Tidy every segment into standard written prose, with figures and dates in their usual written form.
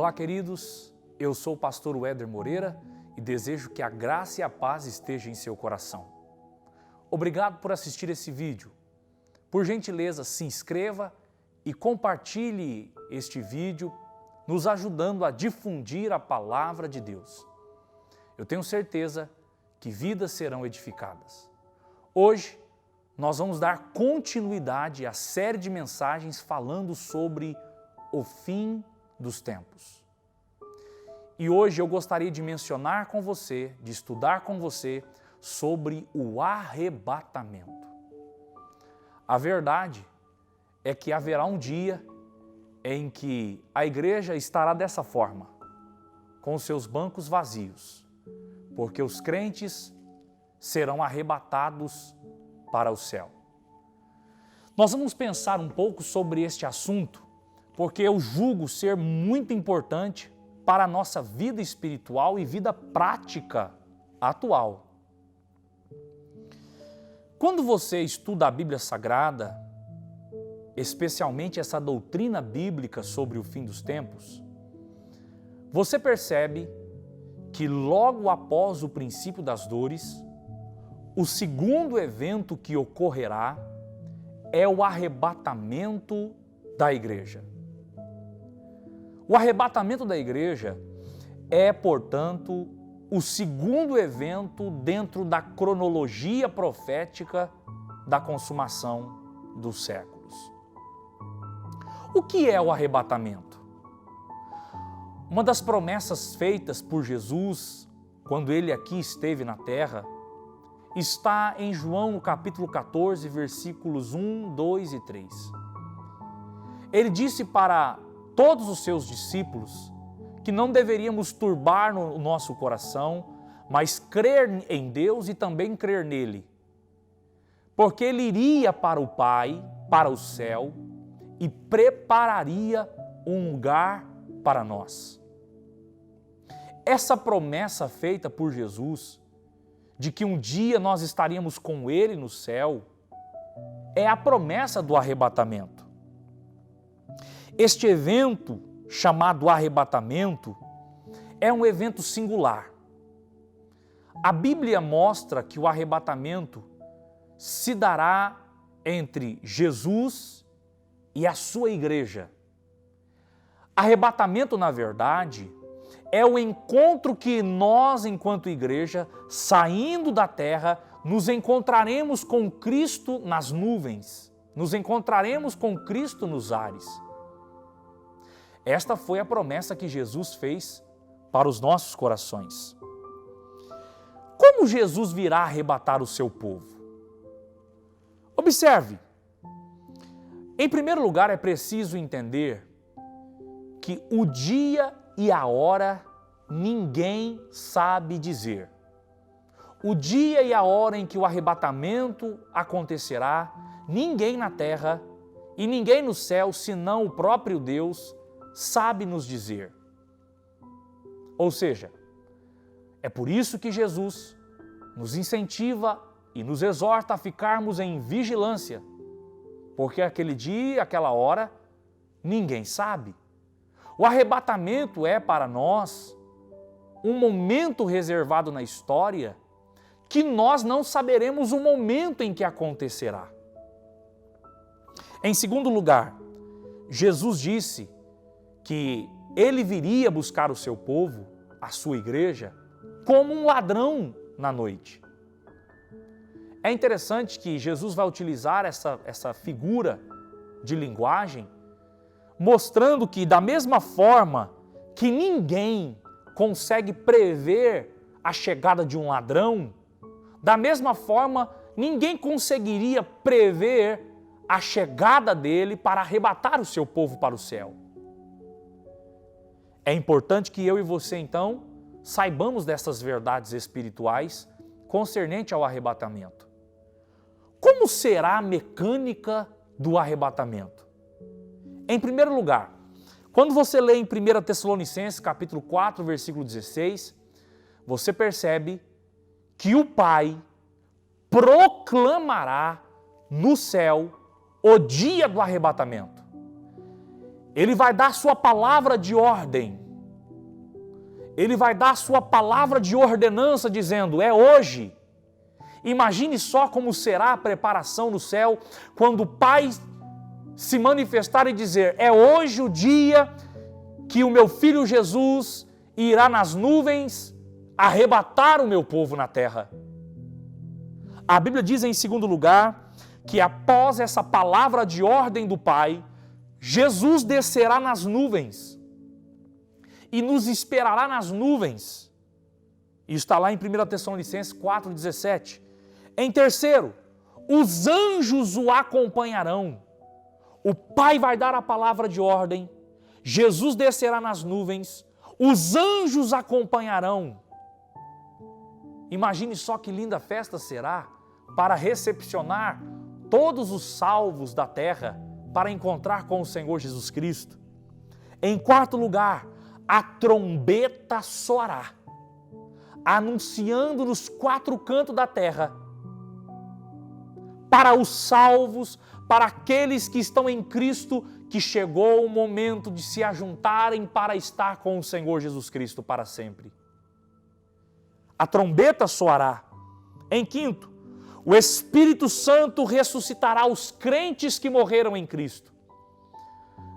Olá, queridos, eu sou o pastor Weder Moreira e desejo que a graça e a paz estejam em seu coração. Obrigado por assistir esse vídeo. Por gentileza, se inscreva e compartilhe este vídeo, nos ajudando a difundir a palavra de Deus. Eu tenho certeza que vidas serão edificadas. Hoje, nós vamos dar continuidade à série de mensagens falando sobre o fim dos tempos. E hoje eu gostaria de mencionar com você, de estudar com você, sobre o arrebatamento. A verdade é que haverá um dia em que a igreja estará dessa forma, com os seus bancos vazios, porque os crentes serão arrebatados para o céu. Nós vamos pensar um pouco sobre este assunto, porque eu julgo ser muito importante para a nossa vida espiritual e vida prática atual. Quando você estuda a Bíblia Sagrada, especialmente essa doutrina bíblica sobre o fim dos tempos, você percebe que logo após o princípio das dores, o segundo evento que ocorrerá é o arrebatamento da igreja. O arrebatamento da igreja é, portanto, o segundo evento dentro da cronologia profética da consumação dos séculos. O que é o arrebatamento? Uma das promessas feitas por Jesus, quando ele aqui esteve na terra, está em João no capítulo 14, versículos 1, 2 e 3. Ele disse para todos os seus discípulos que não deveríamos turbar no nosso coração, mas crer em Deus e também crer nele. Porque ele iria para o Pai, para o céu, e prepararia um lugar para nós. Essa promessa feita por Jesus, de que um dia nós estaríamos com ele no céu, é a promessa do arrebatamento. Este evento, chamado arrebatamento, é um evento singular. A Bíblia mostra que o arrebatamento se dará entre Jesus e a sua igreja. Arrebatamento, na verdade, é o encontro que nós, enquanto igreja, saindo da terra, nos encontraremos com Cristo nas nuvens, nos encontraremos com Cristo nos ares. Esta foi a promessa que Jesus fez para os nossos corações. Como Jesus virá arrebatar o seu povo? Observe, em primeiro lugar é preciso entender que o dia e a hora ninguém sabe dizer. O dia e a hora em que o arrebatamento acontecerá, ninguém na terra e ninguém no céu, senão o próprio Deus, sabe nos dizer. Ou seja, é por isso que Jesus nos incentiva e nos exorta a ficarmos em vigilância, porque aquele dia, aquela hora, ninguém sabe. O arrebatamento é para nós um momento reservado na história que nós não saberemos o momento em que acontecerá. Em segundo lugar, Jesus disse que ele viria buscar o seu povo, a sua igreja, como um ladrão na noite. É interessante que Jesus vai utilizar essa figura de linguagem, mostrando que da mesma forma que ninguém consegue prever a chegada de um ladrão, da mesma forma ninguém conseguiria prever a chegada dele para arrebatar o seu povo para o céu. É importante que eu e você, então, saibamos dessas verdades espirituais concernente ao arrebatamento. Como será a mecânica do arrebatamento? Em primeiro lugar, quando você lê em 1 Tessalonicenses, capítulo 4, versículo 16, você percebe que o Pai proclamará no céu o dia do arrebatamento. Ele vai dar sua palavra de ordem Ele vai dar a sua palavra de ordenança dizendo, é hoje. Imagine só como será a preparação no céu quando o Pai se manifestar e dizer, é hoje o dia que o meu Filho Jesus irá nas nuvens arrebatar o meu povo na terra. A Bíblia diz em segundo lugar que após essa palavra de ordem do Pai, Jesus descerá nas nuvens e nos esperará nas nuvens. Isso está lá em 1 Tessalonicenses 4,17. Em terceiro, os anjos o acompanharão. O Pai vai dar a palavra de ordem, Jesus descerá nas nuvens, os anjos acompanharão. Imagine só que linda festa será para recepcionar todos os salvos da terra para encontrar com o Senhor Jesus Cristo. Em quarto lugar, a trombeta soará, anunciando nos quatro cantos da terra, para os salvos, para aqueles que estão em Cristo, que chegou o momento de se ajuntarem para estar com o Senhor Jesus Cristo para sempre. A trombeta soará. Em quinto, o Espírito Santo ressuscitará os crentes que morreram em Cristo.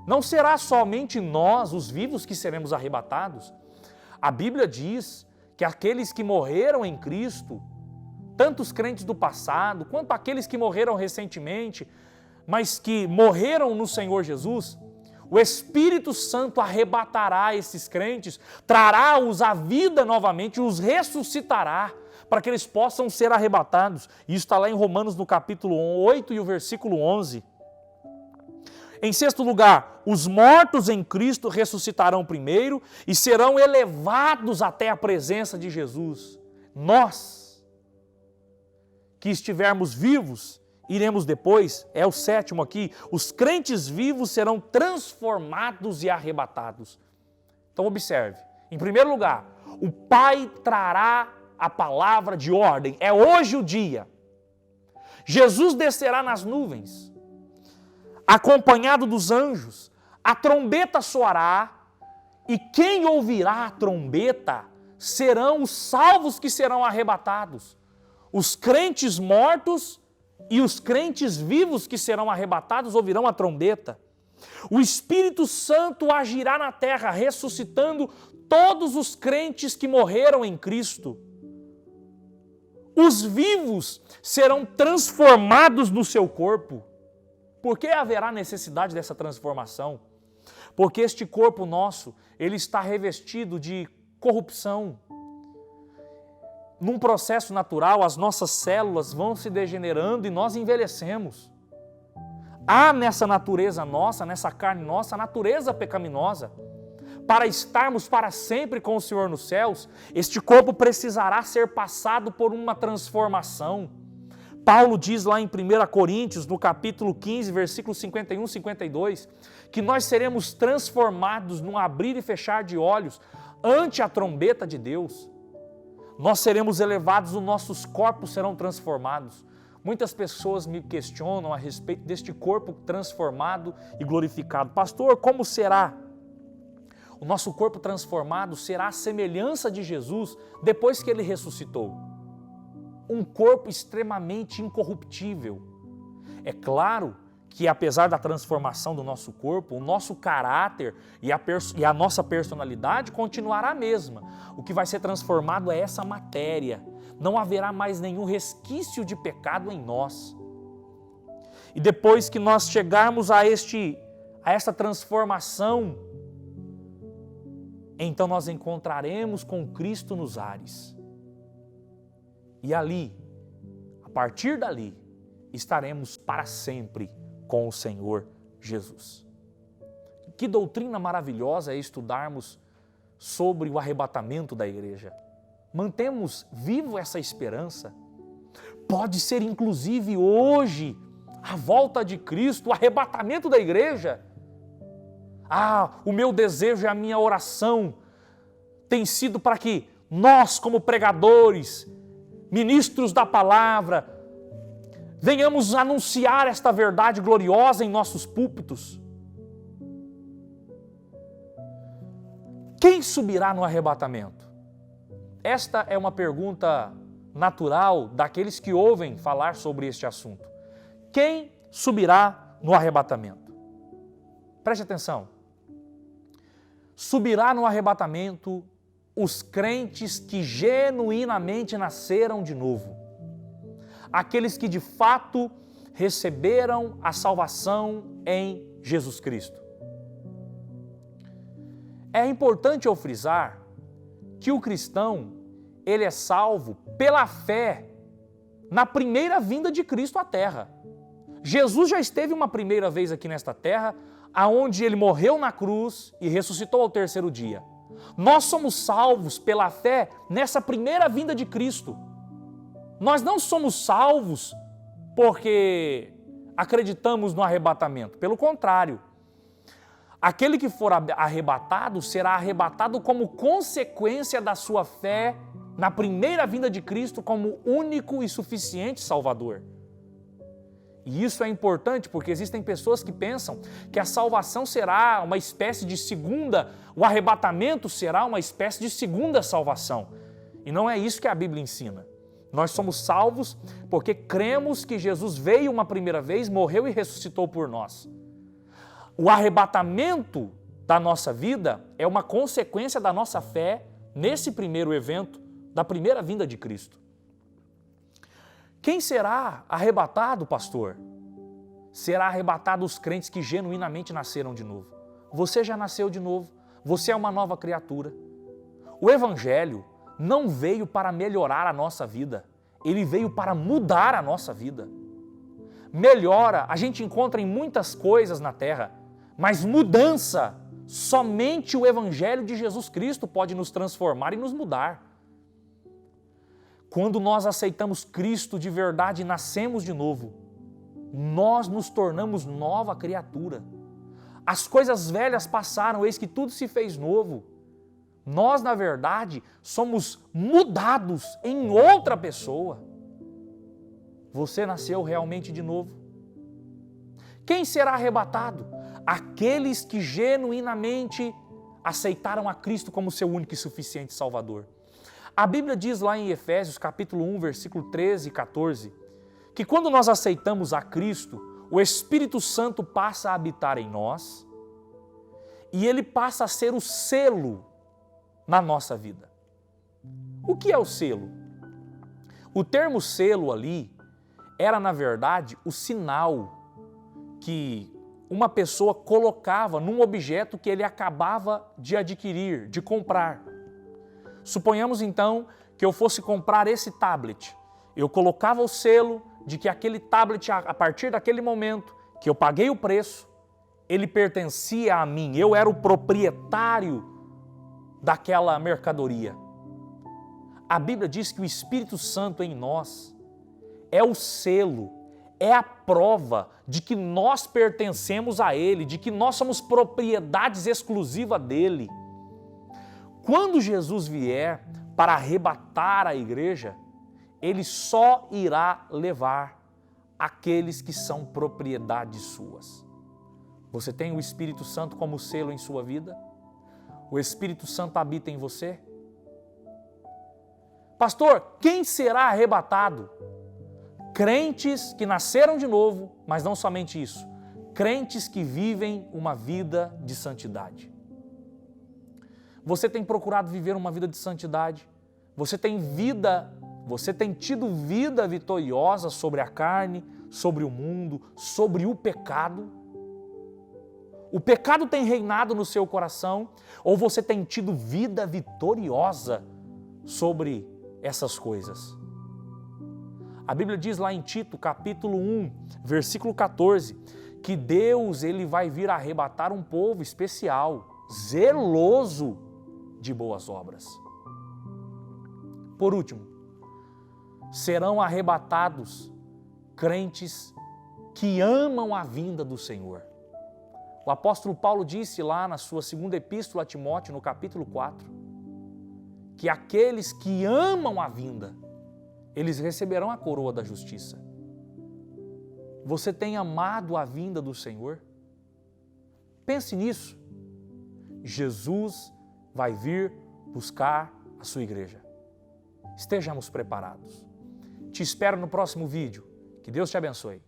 Não será somente nós, os vivos, que seremos arrebatados. A Bíblia diz que aqueles que morreram em Cristo, tanto os crentes do passado, quanto aqueles que morreram recentemente, mas que morreram no Senhor Jesus, o Espírito Santo arrebatará esses crentes, trará-os à vida novamente, os ressuscitará, para que eles possam ser arrebatados. Isso está lá em Romanos no capítulo 8 e o versículo 11. Em sexto lugar, os mortos em Cristo ressuscitarão primeiro e serão elevados até a presença de Jesus. Nós, que estivermos vivos, iremos depois, é o sétimo aqui, os crentes vivos serão transformados e arrebatados. Então observe, em primeiro lugar, o Pai trará a palavra de ordem, é hoje o dia. Jesus descerá nas nuvens, acompanhado dos anjos, a trombeta soará, e quem ouvirá a trombeta serão os salvos que serão arrebatados, os crentes mortos e os crentes vivos que serão arrebatados ouvirão a trombeta. O Espírito Santo agirá na terra, ressuscitando todos os crentes que morreram em Cristo. Os vivos serão transformados no seu corpo. Por que haverá necessidade dessa transformação? Porque este corpo nosso, ele está revestido de corrupção. Num processo natural, as nossas células vão se degenerando e nós envelhecemos. Há nessa natureza nossa, nessa carne nossa, a natureza pecaminosa. Para estarmos para sempre com o Senhor nos céus, este corpo precisará ser passado por uma transformação. Paulo diz lá em 1 Coríntios, no capítulo 15, versículos 51 e 52, que nós seremos transformados num abrir e fechar de olhos ante a trombeta de Deus. Nós seremos elevados, os nossos corpos serão transformados. Muitas pessoas me questionam a respeito deste corpo transformado e glorificado. Pastor, como será? O nosso corpo transformado será a semelhança de Jesus depois que Ele ressuscitou. Um corpo extremamente incorruptível. É claro que apesar da transformação do nosso corpo, o nosso caráter e a nossa personalidade continuará a mesma. O que vai ser transformado é essa matéria. Não haverá mais nenhum resquício de pecado em nós. E depois que nós chegarmos a esta transformação, então nós encontraremos com Cristo nos ares. E ali, a partir dali, estaremos para sempre com o Senhor Jesus. Que doutrina maravilhosa é estudarmos sobre o arrebatamento da igreja. Mantemos vivo essa esperança. Pode ser inclusive hoje a volta de Cristo, o arrebatamento da igreja. O meu desejo e a minha oração tem sido para que nós, como pregadores, ministros da palavra, venhamos anunciar esta verdade gloriosa em nossos púlpitos. Quem subirá no arrebatamento? Esta é uma pergunta natural daqueles que ouvem falar sobre este assunto. Quem subirá no arrebatamento? Preste atenção. Subirá no arrebatamento os crentes que genuinamente nasceram de novo. Aqueles que de fato receberam a salvação em Jesus Cristo. É importante eu frisar que o cristão, ele é salvo pela fé na primeira vinda de Cristo à Terra. Jesus já esteve uma primeira vez aqui nesta terra, aonde ele morreu na cruz e ressuscitou ao terceiro dia. Nós somos salvos pela fé nessa primeira vinda de Cristo. Nós não somos salvos porque acreditamos no arrebatamento. Pelo contrário, aquele que for arrebatado será arrebatado como consequência da sua fé na primeira vinda de Cristo como único e suficiente Salvador. E isso é importante porque existem pessoas que pensam que a salvação será uma espécie de segunda, o arrebatamento será uma espécie de segunda salvação. E não é isso que a Bíblia ensina. Nós somos salvos porque cremos que Jesus veio uma primeira vez, morreu e ressuscitou por nós. O arrebatamento da nossa vida é uma consequência da nossa fé nesse primeiro evento, da primeira vinda de Cristo. Quem será arrebatado, pastor? Será arrebatado os crentes que genuinamente nasceram de novo. Você já nasceu de novo, você é uma nova criatura. O Evangelho não veio para melhorar a nossa vida, ele veio para mudar a nossa vida. Melhora, a gente encontra em muitas coisas na terra, mas mudança, somente o Evangelho de Jesus Cristo pode nos transformar e nos mudar. Quando nós aceitamos Cristo de verdade e nascemos de novo, nós nos tornamos nova criatura. As coisas velhas passaram, eis que tudo se fez novo. Nós, na verdade, somos mudados em outra pessoa. Você nasceu realmente de novo? Quem será arrebatado? Aqueles que genuinamente aceitaram a Cristo como seu único e suficiente Salvador. A Bíblia diz lá em Efésios capítulo 1, versículo 13 e 14, que quando nós aceitamos a Cristo, o Espírito Santo passa a habitar em nós e ele passa a ser o selo na nossa vida. O que é o selo? O termo selo ali era, na verdade, o sinal que uma pessoa colocava num objeto que ele acabava de adquirir, de comprar. Suponhamos então que eu fosse comprar esse tablet. Eu colocava o selo de que aquele tablet, a partir daquele momento que eu paguei o preço, ele pertencia a mim, eu era o proprietário daquela mercadoria. A Bíblia diz que o Espírito Santo em nós é o selo, é a prova de que nós pertencemos a Ele, de que nós somos propriedades exclusivas dEle. Quando Jesus vier para arrebatar a igreja, Ele só irá levar aqueles que são propriedades suas. Você tem o Espírito Santo como selo em sua vida? O Espírito Santo habita em você? Pastor, quem será arrebatado? Crentes que nasceram de novo, mas não somente isso. Crentes que vivem uma vida de santidade. Você tem procurado viver uma vida de santidade? Você tem tido vida vitoriosa sobre a carne, sobre o mundo, sobre o pecado? O pecado tem reinado no seu coração ou você tem tido vida vitoriosa sobre essas coisas? A Bíblia diz lá em Tito, capítulo 1, versículo 14, que Deus ele vai vir arrebatar um povo especial, zeloso de boas obras. Por último, serão arrebatados crentes que amam a vinda do Senhor. O apóstolo Paulo disse lá na sua segunda epístola a Timóteo, no capítulo 4, que aqueles que amam a vinda, eles receberão a coroa da justiça. Você tem amado a vinda do Senhor? Pense nisso. Jesus vai vir buscar a sua igreja. Estejamos preparados. Te espero no próximo vídeo. Que Deus te abençoe.